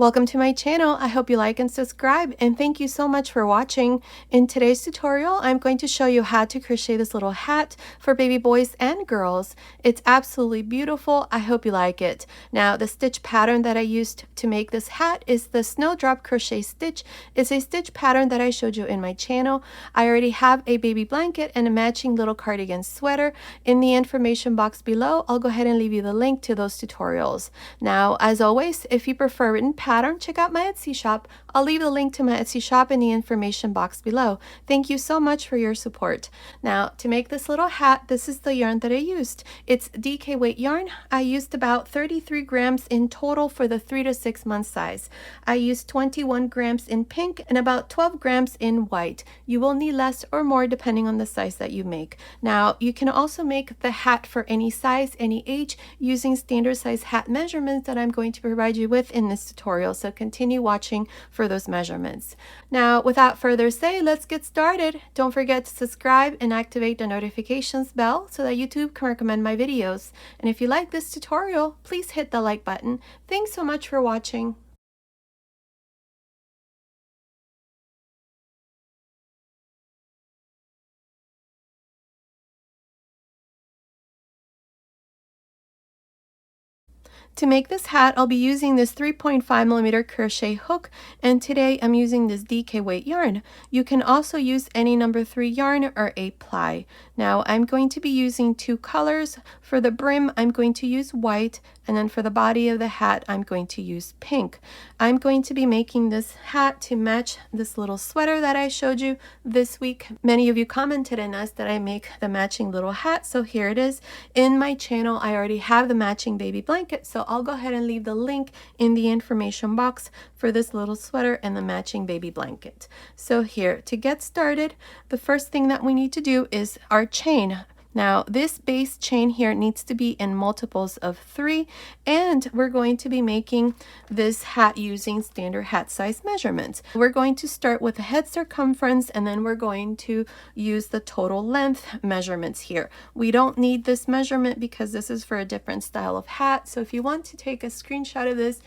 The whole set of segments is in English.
Welcome to my channel. I hope you like and subscribe, and thank you so much for watching. In today's tutorial, I'm going to show you how to crochet this little hat for baby boys and girls. It's absolutely beautiful. I hope you like it. Now, the stitch pattern that I used to make this hat is the Snowdrop Crochet Stitch. It's a stitch pattern that I showed you in my channel. I already have a baby blanket and a matching little cardigan sweater. In the information box below, I'll go ahead and leave you the link to those tutorials. Now, as always, if you prefer written pattern, check out my Etsy shop. I'll leave the link to my Etsy shop in the information box below. Thank you so much for your support. Now, to make this little hat, this is the yarn that I used. It's DK weight yarn. I used about 33 grams in total for the 3 to 6 month size. I used 21 grams in pink and about 12 grams in white. You will need less or more depending on the size that you make. Now, you can also make the hat for any size, any age, using standard size hat measurements that I'm going to provide you with in this tutorial. So continue watching for those measurements. Now, without further say, let's get started. Don't forget to subscribe and activate the notifications bell so that YouTube can recommend my videos. And if you like this tutorial, please hit the like button. Thanks so much for watching. To make this hat, I'll be using this 3.5mm crochet hook, and today I'm using this DK weight yarn. You can also use any number 3 yarn or a ply. Now I'm going to be using 2 colors. For the brim, I'm going to use white, and then for the body of the hat, I'm going to use pink. I'm going to be making this hat to match this little sweater that I showed you this week. Many of you commented and asked that I make the matching little hat, so here it is. In my channel, I already have the matching baby blanket, so I'll go ahead and leave the link in the information box for this little sweater and the matching baby blanket. So here, to get started, the first thing that we need to do is our chain. Now, this base chain here needs to be in multiples of 3, and we're going to be making this hat using standard hat size measurements. We're going to start with the head circumference, and then we're going to use the total length measurements here. We don't need this measurement because this is for a different style of hat. So if you want to take a screenshot of this,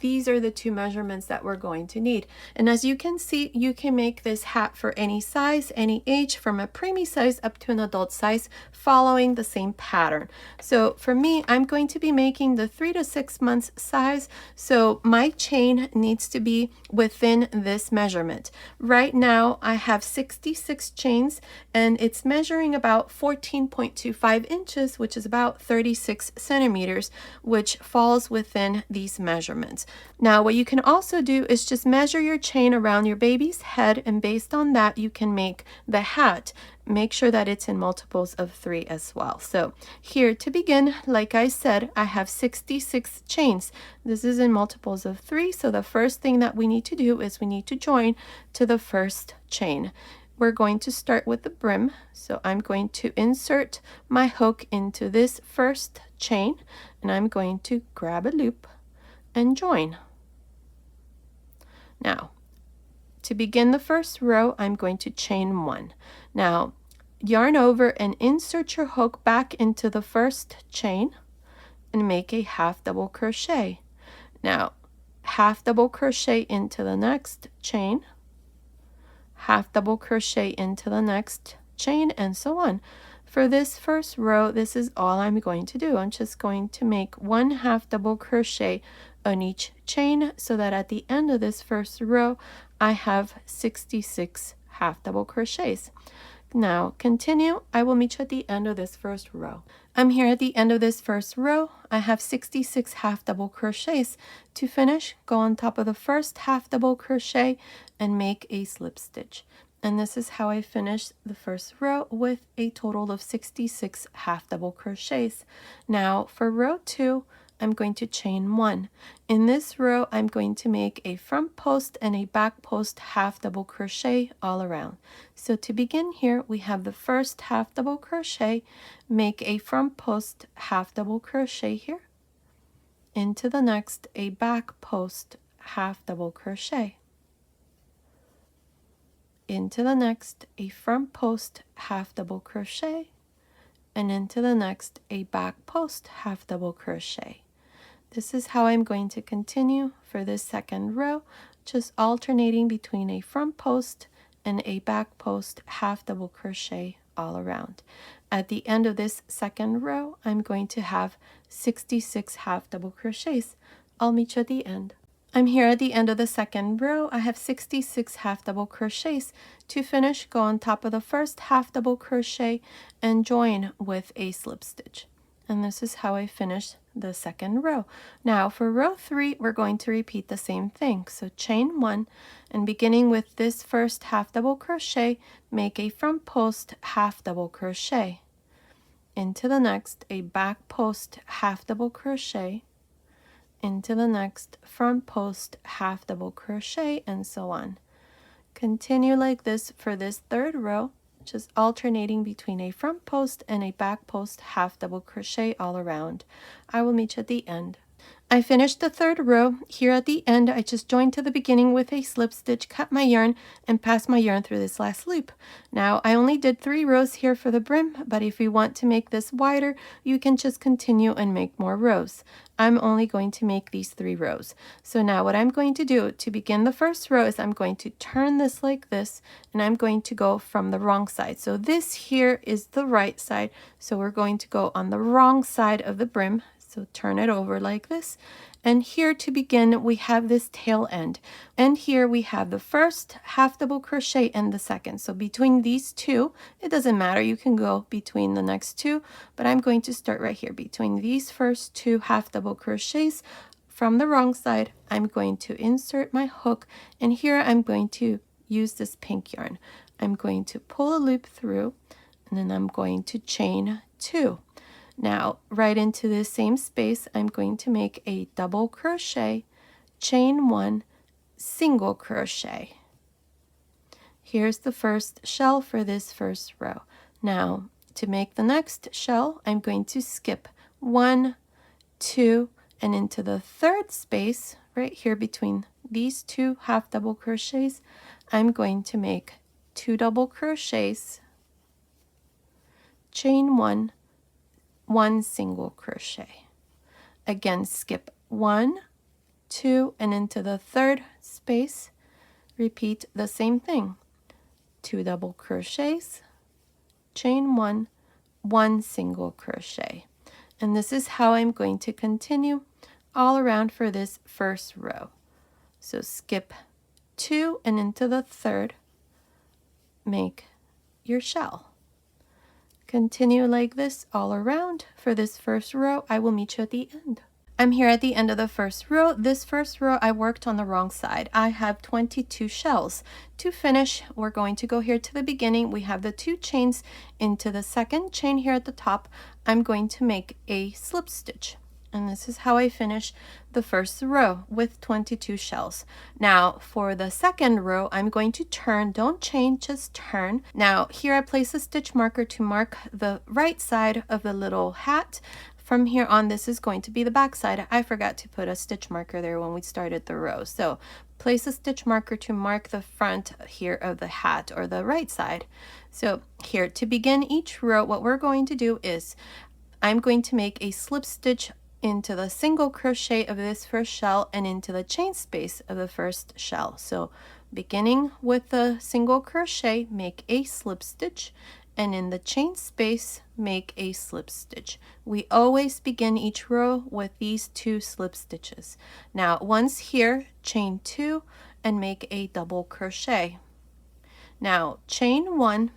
these are the 2 measurements that we're going to need. And as you can see, you can make this hat for any size, any age, from a preemie size up to an adult size, following the same pattern. So for me, I'm going to be making the 3 to 6 months size, so my chain needs to be within this measurement. Right now, I have 66 chains, and it's measuring about 14.25 inches, which is about 36 centimeters, which falls within these measurements. Now, what you can also do is just measure your chain around your baby's head, and based on that, you can make the hat. Make sure that it's in multiples of 3 as well. So here, to begin, like I said, I have 66 chains. This is in multiples of 3, so the first thing that we need to do is we need to join to the first chain. We're going to start with the brim, so I'm going to insert my hook into this first chain, and I'm going to grab a loop and join. Now, to begin the first row, I'm going to chain 1. Now, yarn over and insert your hook back into the first chain and make a half double crochet. Now, half double crochet into the next chain, half double crochet into the next chain, and so on. For this first row, this is all I'm going to do. I'm just going to make 1 half double crochet on each chain, so that at the end of this first row, I have 66 half double crochets. Now continue. I will meet you at the end of this first row. I'm here at the end of this first row. I have 66 half double crochets. To finish, go on top of the first half double crochet and make a slip stitch. And this is how I finished the first row with a total of 66 half double crochets. Now for row 2, I'm going to chain 1. In this row, I'm going to make a front post and a back post half double crochet all around. So to begin here, we have the first half double crochet, make a front post half double crochet here, into the next a back post half double crochet, into the next a front post half double crochet, and into the next a back post half double crochet. This is how I'm going to continue for this second row, just alternating between a front post and a back post half double crochet all around. At the end of this second row, I'm going to have 66 half double crochets. I'll meet you at the end. I'm here at the end of the second row. I have 66 half double crochets. To finish, go on top of the first half double crochet and join with a slip stitch. And this is how I finish the second row. Now for row 3, we're going to repeat the same thing. So chain 1, and beginning with this first half double crochet, make a front post half double crochet. Into the next, a back post half double crochet. Into the next front post half double crochet, and so on. Continue like this for this third row, just alternating between a front post and a back post half double crochet all around. I will meet you at the end. I finished the third row. Here at the end, I just joined to the beginning with a slip stitch, cut my yarn, and passed my yarn through this last loop. Now, I only did 3 rows here for the brim, but if you want to make this wider, you can just continue and make more rows. I'm only going to make these 3 rows. So now what I'm going to do to begin the first row is I'm going to turn this like this, and I'm going to go from the wrong side. So this here is the right side, so we're going to go on the wrong side of the brim. So turn it over like this. And here to begin, we have this tail end. And here we have the first half double crochet and the second. So between these two, it doesn't matter. You can go between the next two, but I'm going to start right here. Between these first 2 half double crochets from the wrong side, I'm going to insert my hook. And here I'm going to use this pink yarn. I'm going to pull a loop through, and then I'm going to chain 2. Now, right into this same space, I'm going to make a double crochet, chain 1, single crochet. Here's the first shell for this first row. Now, to make the next shell, I'm going to skip 1, 2, and into the third space, right here between these 2 half double crochets, I'm going to make 2 double crochets, chain 1, 1 single crochet. Again, skip 1, 2, and into the third space, repeat the same thing. 2 double crochets, chain 1, 1 single crochet. And this is how I'm going to continue all around for this first row. So skip 2 and into the third, make your shell. Continue like this all around for this first row. I will meet you at the end. I'm here at the end of the first row. This first row I worked on the wrong side. I have 22 shells. To finish, we're going to go here to the beginning. We have the 2 chains. Into the second chain here at the top, I'm going to make a slip stitch. And this is how I finish the first row with 22 shells. Now for the second row, I'm going to turn, don't chain, just turn. Now here I place a stitch marker to mark the right side of the little hat. From here on, this is going to be the back side. I forgot to put a stitch marker there when we started the row. So place a stitch marker to mark the front here of the hat, or the right side. So here to begin each row, what we're going to do is I'm going to make a slip stitch into the single crochet of this first shell and into the chain space of the first shell. So beginning with the single crochet, make a slip stitch, and in the chain space, make a slip stitch. We always begin each row with these 2 slip stitches. Now once here, chain 2 and make a double crochet. Now chain 1,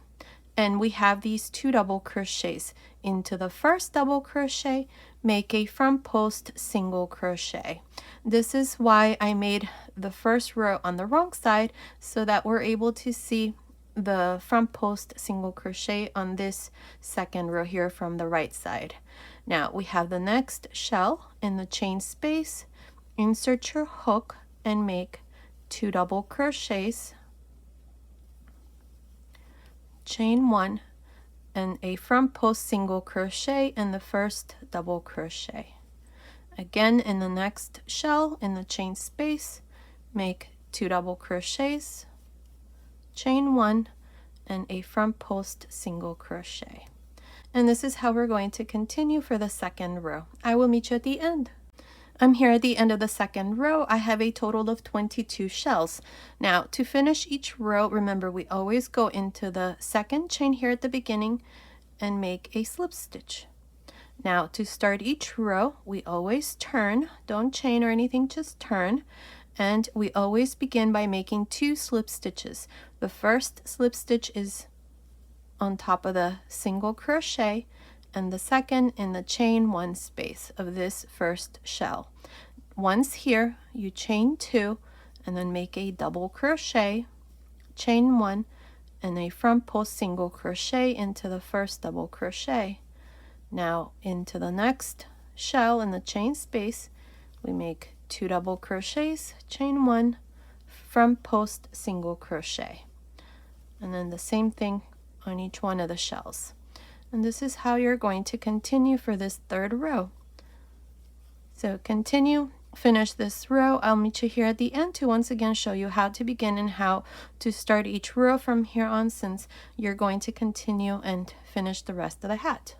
and we have these 2 double crochets. Into the first double crochet, make a front post single crochet. This is why I made the first row on the wrong side, so that we're able to see the front post single crochet on this second row here from the right side. Now we have the next shell in the chain space. Insert your hook and make 2 double crochets, chain 1, and a front post single crochet in the first double crochet. Again, in the next shell in the chain space, make 2 double crochets, chain 1, and a front post single crochet. And this is how we're going to continue for the second row. I will meet you at the end. I'm here at the end of the second row. I have a total of 22 shells. Now to finish each row, remember we always go into the second chain here at the beginning and make a slip stitch. Now to start each row, we always turn, don't chain or anything, just turn. And we always begin by making 2 slip stitches. The first slip stitch is on top of the single crochet, and the second in the chain 1 space of this first shell. Once here, you chain 2 and then make a double crochet, chain 1, and a front post single crochet into the first double crochet. Now into the next shell in the chain space, we make 2 double crochets, chain 1, front post single crochet, and then the same thing on each one of the shells. And this is how you're going to continue for this third row. So continue, finish this row. I'll meet you here at the end to once again show you how to begin and how to start each row from here on, since you're going to continue and finish the rest of the hat.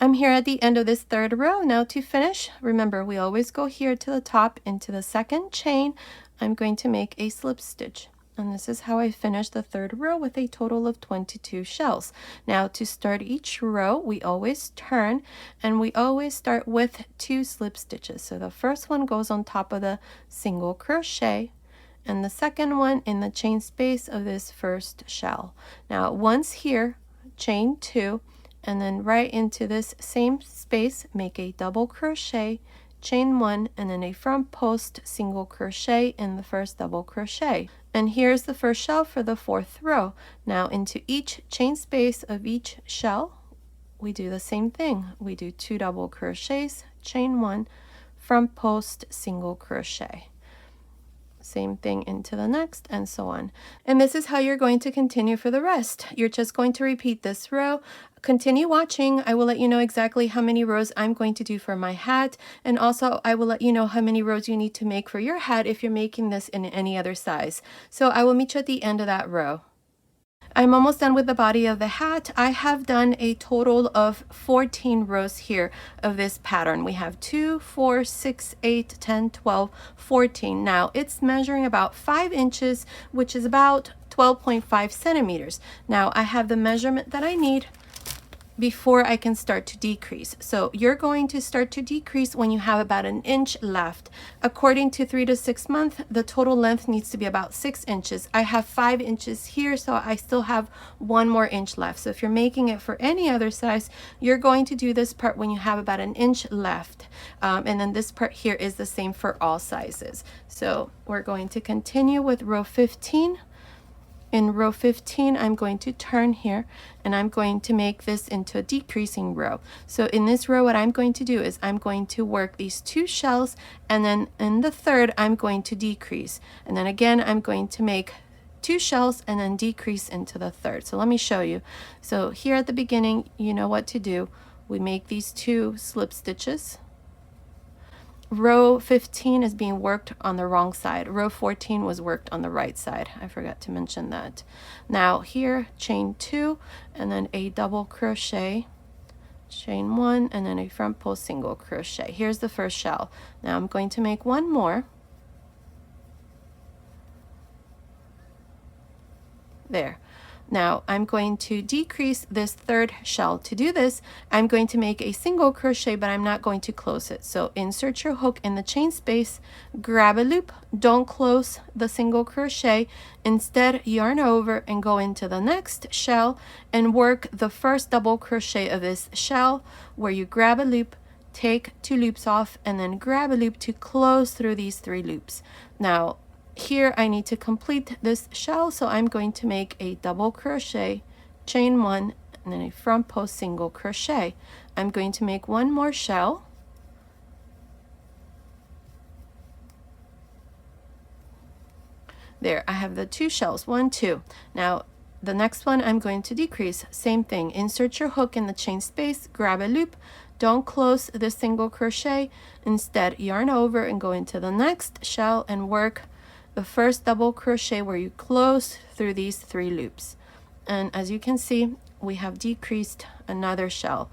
I'm here at the end of this third row. Now to finish, remember we always go here to the top into the second chain. I'm going to make a slip stitch. And this is how I finish the third row with a total of 22 shells. Now to start each row, we always turn and we always start with 2 slip stitches. So the first one goes on top of the single crochet and the second one in the chain space of this first shell. Now once here, chain 2, and then right into this same space, make a double crochet, chain 1, and then a front post single crochet in the first double crochet. And here's the first shell for the fourth row. Now into each chain space of each shell, we do the same thing. We do 2 double crochets, chain 1, front post single crochet. Same thing into the next, and so on. And this is how you're going to continue for the rest. You're just going to repeat this row. Continue watching. I will let you know exactly how many rows I'm going to do for my hat, and also I will let you know how many rows you need to make for your hat if you're making this in any other size. So I will meet you at the end of that row. I'm almost done with the body of the hat. I have done a total of 14 rows here of this pattern. We have 2, 4, 6, 8, 10, 12, 14. Now it's measuring about 5 inches, which is about 12.5 centimeters. Now I have the measurement that I need before I can start to decrease. So you're going to start to decrease when you have about 1 inch left. According to 3 to 6 months, the total length needs to be about 6 inches. I have 5 inches here, so I still have 1 more inch left. So if you're making it for any other size, you're going to do this part when you have about 1 inch left. And then this part here is the same for all sizes. So we're going to continue with row 15. In row 15, I'm going to turn here and I'm going to make this into a decreasing row. So in this row, what I'm going to do is I'm going to work these 2 shells, and then in the third, I'm going to decrease. And then again, I'm going to make 2 shells and then decrease into the third. So let me show you. So here at the beginning, you know what to do. We make these 2 slip stitches. Row 15 is being worked on the wrong side. Row 14 was worked on the right side. I forgot to mention that. Now here, chain 2 and then a double crochet, chain 1, and then a front post single crochet. Here's the first shell. Now I'm going to make 1 more. There. Now I'm going to decrease this third shell. To do this, I'm going to make a single crochet, but I'm not going to close it. So insert your hook in the chain space, grab a loop, don't close the single crochet. Instead, yarn over and go into the next shell and work the first double crochet of this shell, where you grab a loop, take 2 loops off, and then grab a loop to close through these 3 loops. Now here I need to complete this shell, so I'm going to make a double crochet, chain 1, and then a front post single crochet. I'm going to make 1 more shell. There, I have the 2 shells, 1, 2. Now the next one I'm going to decrease. Same thing, insert your hook in the chain space, grab a loop, don't close the single crochet. Instead, yarn over and go into the next shell and work the first double crochet where you close through these 3 loops. And as you can see, we have decreased another shell.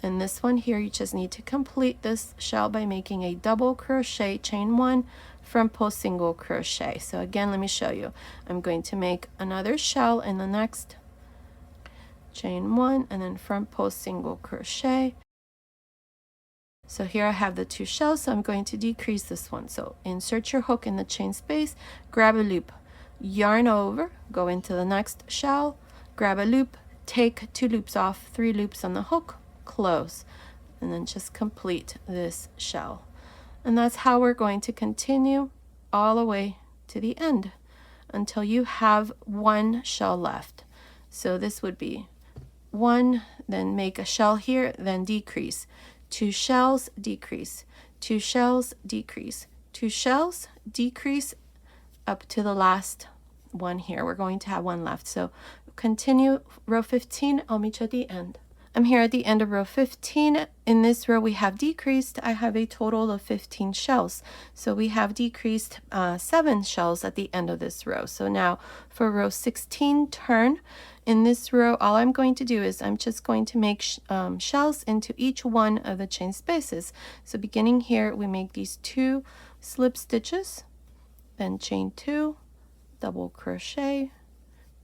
And this one here, you just need to complete this shell by making a double crochet, chain 1, front post single crochet. So again, let me show you. I'm going to make another shell in the next, chain 1, and then front post single crochet. So here I have the 2 shells, so I'm going to decrease this one. So insert your hook in the chain space, grab a loop, yarn over, go into the next shell, grab a loop, take 2 loops off, 3 loops on the hook, close, and then just complete this shell. And that's how we're going to continue all the way to the end until you have 1 shell left. So this would be 1, then make a shell here, then decrease, 2 shells, decrease, 2 shells, decrease, 2 shells, decrease, up to the last one here. We're going to have 1 left. So continue row 15. I'll meet you at the end. I'm here at the end of row 15. In this row we have decreased. I have a total of 15 shells. So we have decreased 7 shells at the end of this row. So now for row 16, turn. In this row, all I'm going to do is I'm just going to make shells into each one of the chain spaces. So beginning here, we make these 2 slip stitches, then chain 2, double crochet,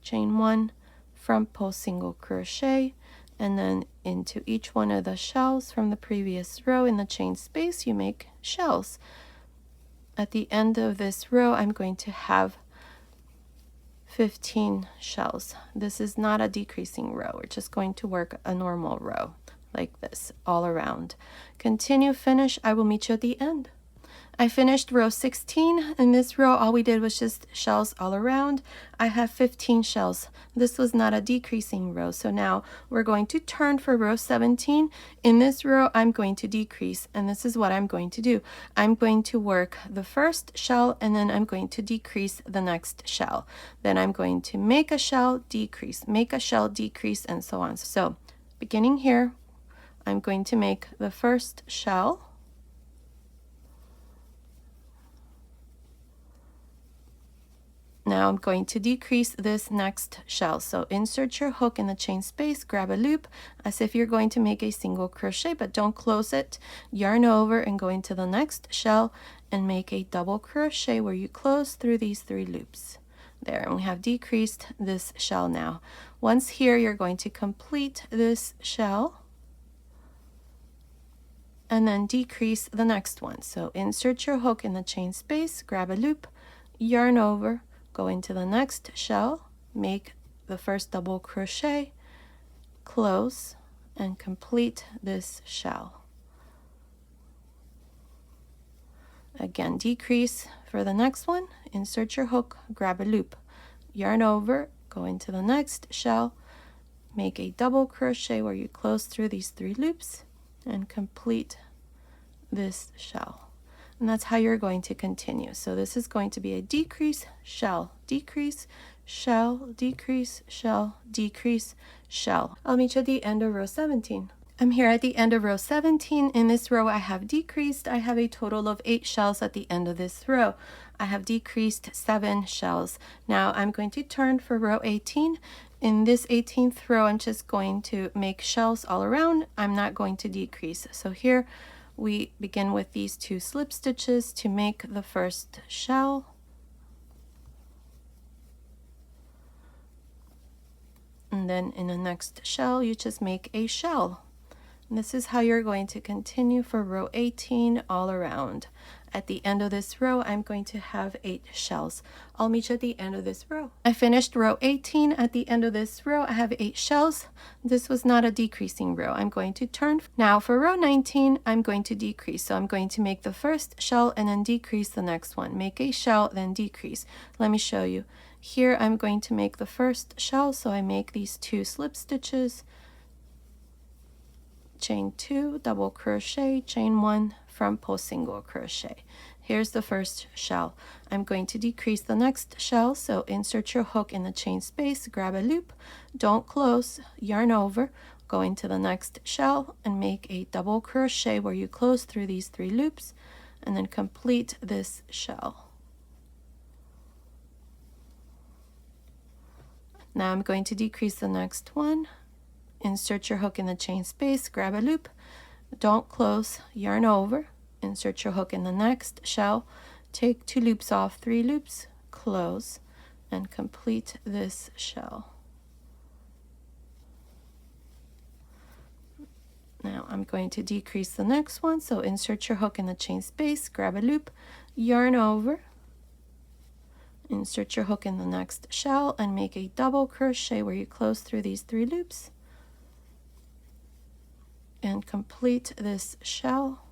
chain 1, front post single crochet, and then into each one of the shells from the previous row in the chain space, you make shells. At the end of this row, I'm going to have 15 shells. This is not a decreasing row. We're just going to work a normal row like this all around. Continue, finish. I will meet you at the end. I finished row 16. In this row, all we did was just shells all around. I have 15 shells. This was not a decreasing row. So now we're going to turn for row 17. In this row, I'm going to decrease, and this is what I'm going to do. I'm going to work the first shell, and then I'm going to decrease the next shell. Then I'm going to make a shell, decrease, make a shell, decrease, and so on. So beginning here, I'm going to make the first shell. Now I'm going to decrease this next shell. So insert your hook in the chain space, grab a loop as if you're going to make a single crochet, but don't close it. Yarn over and go into the next shell and make a double crochet where you close through these 3 loops. There, and we have decreased this shell now. Once here, you're going to complete this shell and then decrease the next one. So insert your hook in the chain space, grab a loop, yarn over, go into the next shell, make the first double crochet, close, and complete this shell. Again, decrease for the next one, insert your hook, grab a loop, yarn over, go into the next shell, make a double crochet where you close through these 3 loops, and complete this shell. And that's how you're going to continue. So this is going to be a decrease, shell, decrease, shell, decrease, shell, decrease, shell. I'll meet you at the end of row 17. I'm here at the end of row 17. In this row, I have decreased. I have a total of 8 shells at the end of this row. I have decreased 7 shells. Now I'm going to turn for row 18. In this 18th row, I'm just going to make shells all around. I'm not going to decrease. So here, we begin with these 2 slip stitches to make the first shell. And then in the next shell, you just make a shell. And this is how you're going to continue for row 18 all around. At the end of this row, I'm going to have 8 shells. I'll meet you at the end of this row. I finished row 18. At the end of this row, I have 8 shells. This was not a decreasing row. I'm going to turn. Now for row 19, I'm going to decrease. So I'm going to make the first shell and then decrease the next one. Make a shell, then decrease. Let me show you. Here, I'm going to make the first shell. So I make these 2 slip stitches, chain 2, double crochet, chain 1, front post single crochet. Here's the first shell. I'm going to decrease the next shell, so insert your hook in the chain space, grab a loop, don't close, yarn over, go into the next shell and make a double crochet where you close through these 3 loops and then complete this shell. Now I'm going to decrease the next one, insert your hook in the chain space, grab a loop, don't close, yarn over, insert your hook in the next shell, take 2 loops off, 3 loops, close, and complete this shell. Now I'm going to decrease the next one, so insert your hook in the chain space, grab a loop, yarn over, insert your hook in the next shell, and make a double crochet where you close through these 3 loops and complete this shell.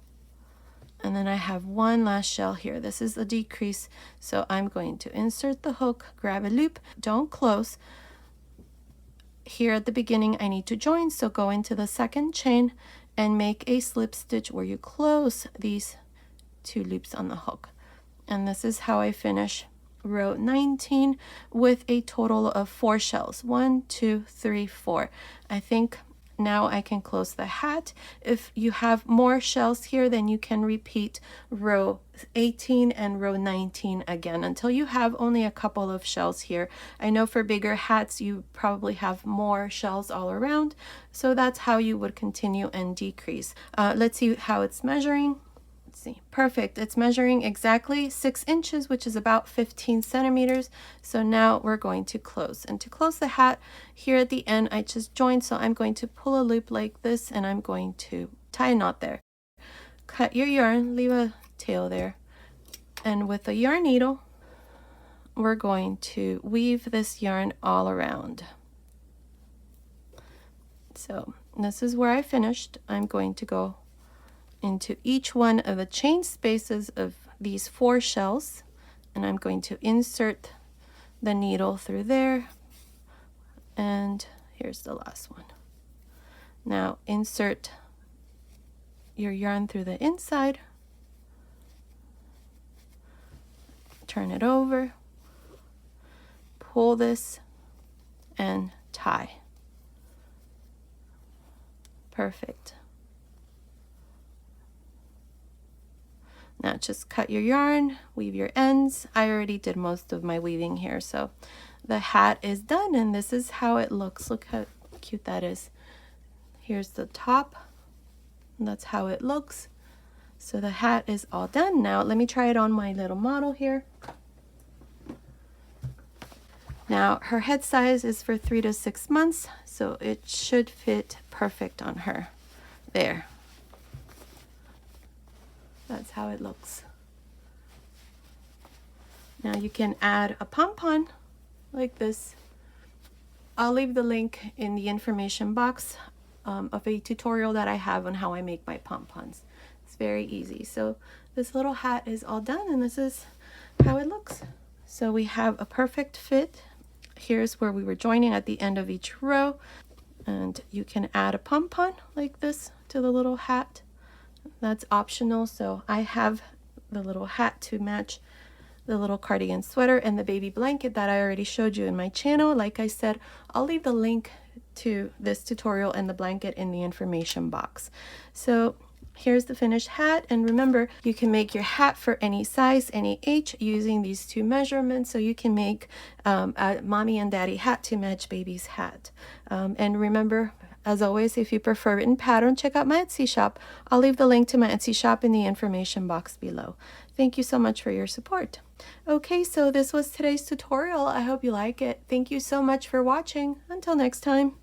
And then I have one last shell here. This is a decrease, so I'm going to insert the hook, grab a loop, don't close. Here at the beginning I need to join, so go into the second chain and make a slip stitch where you close these 2 loops on the hook. And this is how I finish row 19 with a total of 4 shells. 1, 2, 3, 4. I think now I can close the hat. If you have more shells here, then you can repeat row 18 and row 19 again until you have only a couple of shells here. I know for bigger hats you probably have more shells all around, so that's how you would continue and decrease. Let's see how it's measuring. See, perfect. It's measuring exactly 6 inches, which is about 15 centimeters. So now we're going to close. And to close the hat, here at the end, I just joined. So I'm going to pull a loop like this, and I'm going to tie a knot there. Cut your yarn, leave a tail there. And with a yarn needle, we're going to weave this yarn all around. So this is where I finished. I'm going to go into each one of the chain spaces of these 4 shells, and I'm going to insert the needle through there, and here's the last one. Now insert your yarn through the inside, turn it over, pull this, and tie. Perfect. Now just cut your yarn, weave your ends. I already did most of my weaving here, so the hat is done, and this is how it looks. Look how cute that is. Here's the top, and that's how it looks. So the hat is all done. Now let me try it on my little model here. Now her head size is for 3 to 6 months, so it should fit perfect on her. There. That's how it looks. Now you can add a pom-pom like this. I'll leave the link in the information box of a tutorial that I have on how I make my pom-poms. It's very easy. So this little hat is all done, and this is how it looks. So we have a perfect fit. Here's where we were joining at the end of each row, and you can add a pom-pom like this to the little hat. That's optional, so I have the little hat to match the little cardigan sweater and the baby blanket that I already showed you in my channel. Like I said, I'll leave the link to this tutorial and the blanket in the information box. So here's the finished hat, and remember, you can make your hat for any size, any age, using these 2 measurements. So you can make a mommy and daddy hat to match baby's hat. And remember, as always, if you prefer written pattern, check out my Etsy shop. I'll leave the link to my Etsy shop in the information box below. Thank you so much for your support. Okay, so this was today's tutorial. I hope you like it. Thank you so much for watching. Until next time.